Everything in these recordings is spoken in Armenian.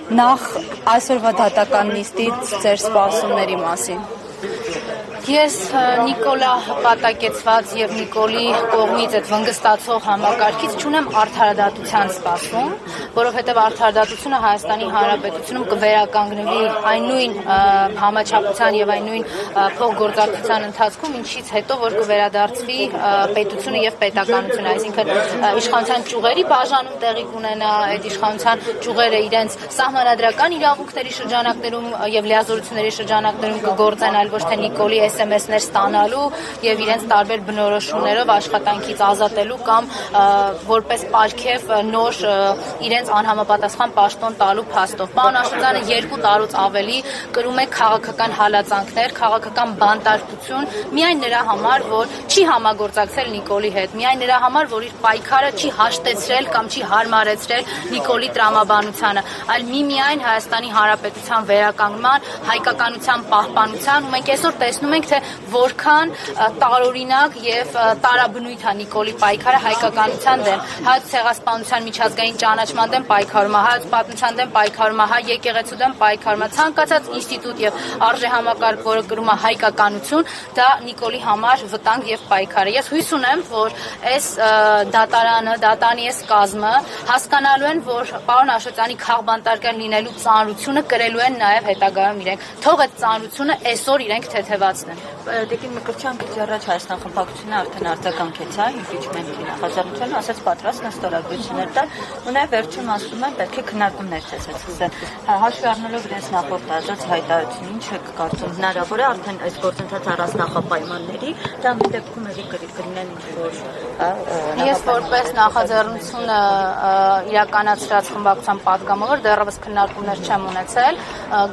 Նախ այսօրվա դատական նիստից ձեր սպասումների մասին։ Ես Նիկոլա հպատակեցված եւ Նիկոլի կողմից այդ վնգստացող համակարգից չունեմ արդարադատության սպասում, որովհետեւ արդարադատությունը Հայաստանի Հանրապետությունում կվերականգնվի այն նույն համաչափության եւ այն նույն փոխգործակցության ընթացքում, ինչից հետո որ կվերադարձվի պետությունը եւ պետականությունը, այսինքն իշխանության ճյուղերի բաժանում տեղի կունենա, այդ իշխանության ճյուղերը իրենց սահմանադրական իրավունքների շրջանակներում եւ լիազորությունների շրջանակներում կգործեն, այլ ոչ թե Նիկոլի SMS-ներ ստանալու եւ իրենց տարբեր բնորոշումներով աշխատանքից ազատելու կամ որպես պարգև նոր իրենց անհամապատասխան պաշտոն տալու փաստով։ Պարոն Աշոտյանը 2 տարուց ավելի կրում է քաղաքական հալածանքներ, քաղաքական բանտարկություն միայն նրա համար, որ չի համագործակցել Նիկոլի հետ, միայն նրա համար, որ իր պայքարը չի հաշտեցրել կամ չի հարմարեցրել Նիկոլի տրամաբանությանը, այլ միմիայն Հայաստանի Հանրապետության վերականգնման, հայկականության պահպանության, ու մենք այսօր տեսնում ենք թե որքան տարօրինակ եւ տարաբնույթ է Նիկոլի պայքարը հայկականության դեմ, հայոց ցեղասպանության միջազգային ճանաչման դեմ պայքարում է, հայոց պատմության դեմ պայքարում է, հայ եկեղեցու դեմ պայքարում է, ցանկացած ինստիտուտ եւ արժեհամակարգ, որը կրում է հայկականություն, դա Նիկոլի համար վտանգ եւ պայքար է։ Ես հույս ունեմ, որ այս դատարանը, դատանի այս կազմը հասկանալու են, որ պարոն Աշոտյանի քաղբանտարկել լինելու ծանրությունը կրելու են նաեւ հետագայում իրենք։ Թող այդ ծանրությունը այսօր իրենք թեթևացնեն։ Տիկին Մկրտչյան քիչ առաջ Հայաստան խմբակցությունը արդեն արձագանքեց իմպիչմենտի նախաձեռնությանը, ասաց պատրաստ է ստորագրություններ տալ, ու նաև վերջում ասում են պետք է քննարկումներ ցեցեցնել։ Հաշվի առնելով իրենց նախորդ ազատ հայտարարությունը, ինչ եք կարծում, հնարավոր է արդեն այս գործընթացը առանց նախապայմանների, դա մի դեպքում էլի կլինեն ինչ-որ Ես որպես նախաձեռնությունը իրականացրած խմբակցության պատգամավոր դեռևս քննարկումներ չեմ ունեցել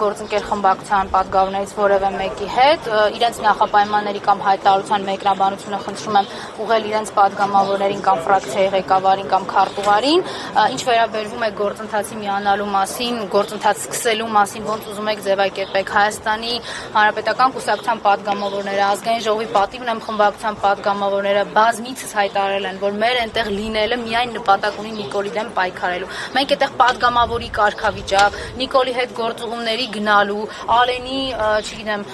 գործընկեր խմբակցության պատգամավորներից որևէ մեկի հետ, իրենց նախապայմանների կամ հայտարարության մեկնաբանությունը խնդրում եմ ուղղել իրենց պատգամավորներին կամ ֆրակցիայի ղեկավարին կամ քարտուղարին, ինչ վերաբերվում է գործընթացի միանալու մասին, գործընթաց սկսելու մասին, ոնց ուզում եք ձևակերպեք, Հայաստանի Հանրապետական կուսակցության պատգամավորները, ազգային ժողովի պատիվ ունեմ խմբակցության պատգամավորները բազմիցս հայտարարել են, որ մեր այնտեղ լինելը միայն նպատակ ունի Նիկոլի դեմ պայքարելու։ Մենք այդտեղ պատգամավորի կարգավիճակ, Նիկոլի հետ գործուղումների գնալու, Ալենի, չգիտեմ,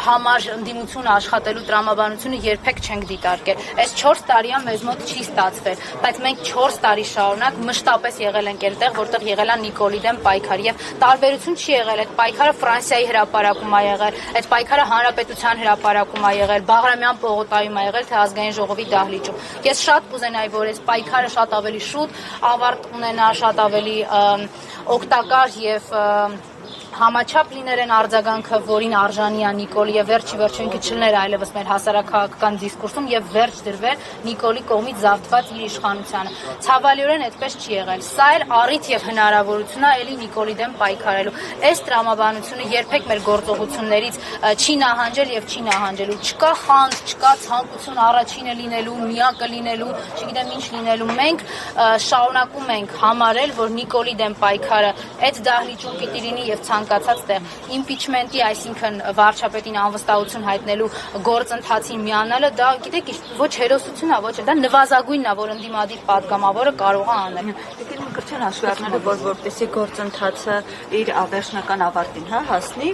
համար ընդդիմություն աշխատելու տրամաբանությունը երբեք չենք դիտարկել։ Այս 4 տարիա մեզ մոտ չի ստացվել, բայց մենք 4 տարի շարունակ մշտապես եղել ենք այնտեղ, որտեղ եղել է Նիկոլի դեմ պայքար եւ տարբերություն չի եղել։ Այդ պայքարը Ֆրանսիայի հրապարակում է եղել, այդ պայքարը Հանրապետության հրապարակում է եղել, Բաղրամյան պողոտայում է եղել, թե ազգային ժողովի դահլիճում։ Ես շատ կուզենայի, որ այս պայքարը շատ ավելի շուտ ավարտ ունենա, շատ ավելի օգտակար եւ համաչափ լիներ են արձագանքը, որին արժանի է Նիկոլի եւ վերջի ինքը չլներ այլևս մեր հասարակական դիսկուրսում եւ վերջ դրվեր Նիկոլի կողմից զավթված իր իշխանությանը։ Ցավալիորեն այդպես չի եղել։ Սա էլ առիթ եւ հնարավորություն է էլի Նիկոլի դեմ պայքարելու։ Այս տրամաբանությունը երբեք մեր գործողություններից չի նահանջել եւ չի նահանջելու։ Չկա խանդ, չկա ցանկություն առաջինը լինելու, միակը լինելու, չգիտեմ ինչ լինելու։ Մենք շարունակում ենք համարել, որ Նիկոլի դեմ պայքարը այդ դահլիճում պիտի լինի եւ ցանկացած տեղ իմպիչմենտի, այսինքն վարչապետին անվստահություն հայտնելու գործընթացին միանալը, դա գիտեք, ոչ հերոսություն է, ոչ դա նվազագույնն է, որ ընդդիմադիր պատգամավորը կարող է անել։ Տիկին Մկրտչյան հաշվի առնելով, որ որպեսզի գործընթացը իր վերջնական ավարտին հասնի,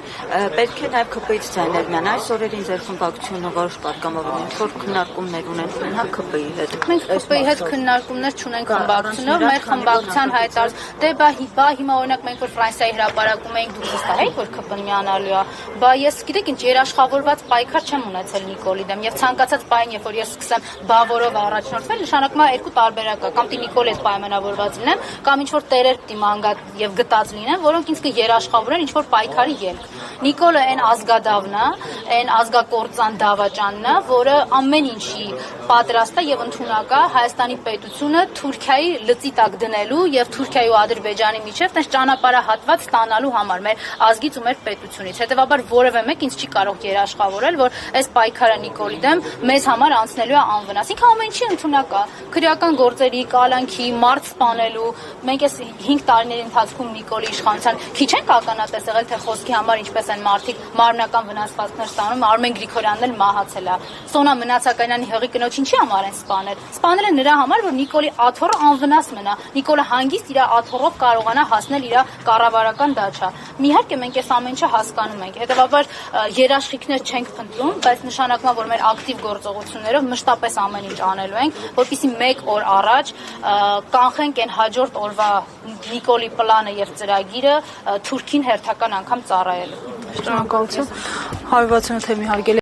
պետք է նաև ՔՊ-ից ձայներ միան։ Այս օրերին ձեր խմբակցությունը որոշ պատգամավորներ որ քննարկումներ ունեն ՔՊ-ի հետ։ Մենք ՔՊ-ի հետ քննարկումներ չունենք խմբակցությունով, մեր խմբակցության հայտարարած դե բա հիմա օրինակ մենք որ Ֆրանսիայի հրապարակում ենք դուք վստահ եք որ ՔՊ-ն միանալու է, բա ես գիտեք ինչ երաշխավորված պայքար չեմ ունեցել Նիկոլի դեմ եւ ցանկացած պայն երբ որ ես սկսեմ բավորով առաջնորդվել, նշանակում է երկու տարբերակ կա, կամ դի Նիկոլի հետ պայմանավորված լինեմ, կամ ինչ որ տերեր պիտի մանգատ եւ գտած լինեն, որոնք ինձ կերաշխավորեն ինչ որ պայքարի ելք։ Նիկոլը այն ազգադավն է, այն ազգակործան դավաճանն է, որը ամեն ինչի պատրաստ է եւ ընդունակ է Հայաստանի պետությունը Թուրքիայի լծի տակ դնելու եւ Թուրքիայի ու Ադրբեջանի միջեւ տես ճանապարհահատված ստանալու համար։ մեր ազգից ու մեր պետությունից։ Հետևաբար որևէ մեկ ինձ չի կարող երաշխավորել, որ այս պայքարը Նիկոլի դեմ մեզ համար անցնելու է անվնաս։ Ինքը ամեն ինչի ընդունակ է, քրեական գործերի, կալանքի, մարդ սպանելու։ Մենք այս 5 տարիների ընթացքում Նիկոլի իշխանության քիչ ենք ականատես եղել, թե խոսքի համար ինչպես են մարդիկ մարմնական վնասվածքներ ստանում, Արմեն Գրիգորյանն էլ մահացել է։ Սոնա Մնացականյանի հղի կնոջ ինչի համար են սպանել։ Սպանել են նրա համար, որ Նիկոլի աթոռը անվնաս մնա։ Նիկոլը հանգիստ իր աթոռով կարողանա հասնել իր կառավարական դաչա։ Իհարկե մենք այս ամեն ինչը հասկանում ենք։ Հետևաբար երաշխիքներ չենք փնտրում, բայց նշանակում է, որ մեր ակտիվ գործողություններով մշտապես ամեն ինչ անելու ենք, որպեսզի 1 օր առաջ կանխենք այն հաջորդ օրվա Նիկոլի պլանը եւ ծրագիրը Թուրքին հերթական անգամ ծառայելու։ Շնորհակալություն։ 168 թեմի հարգելի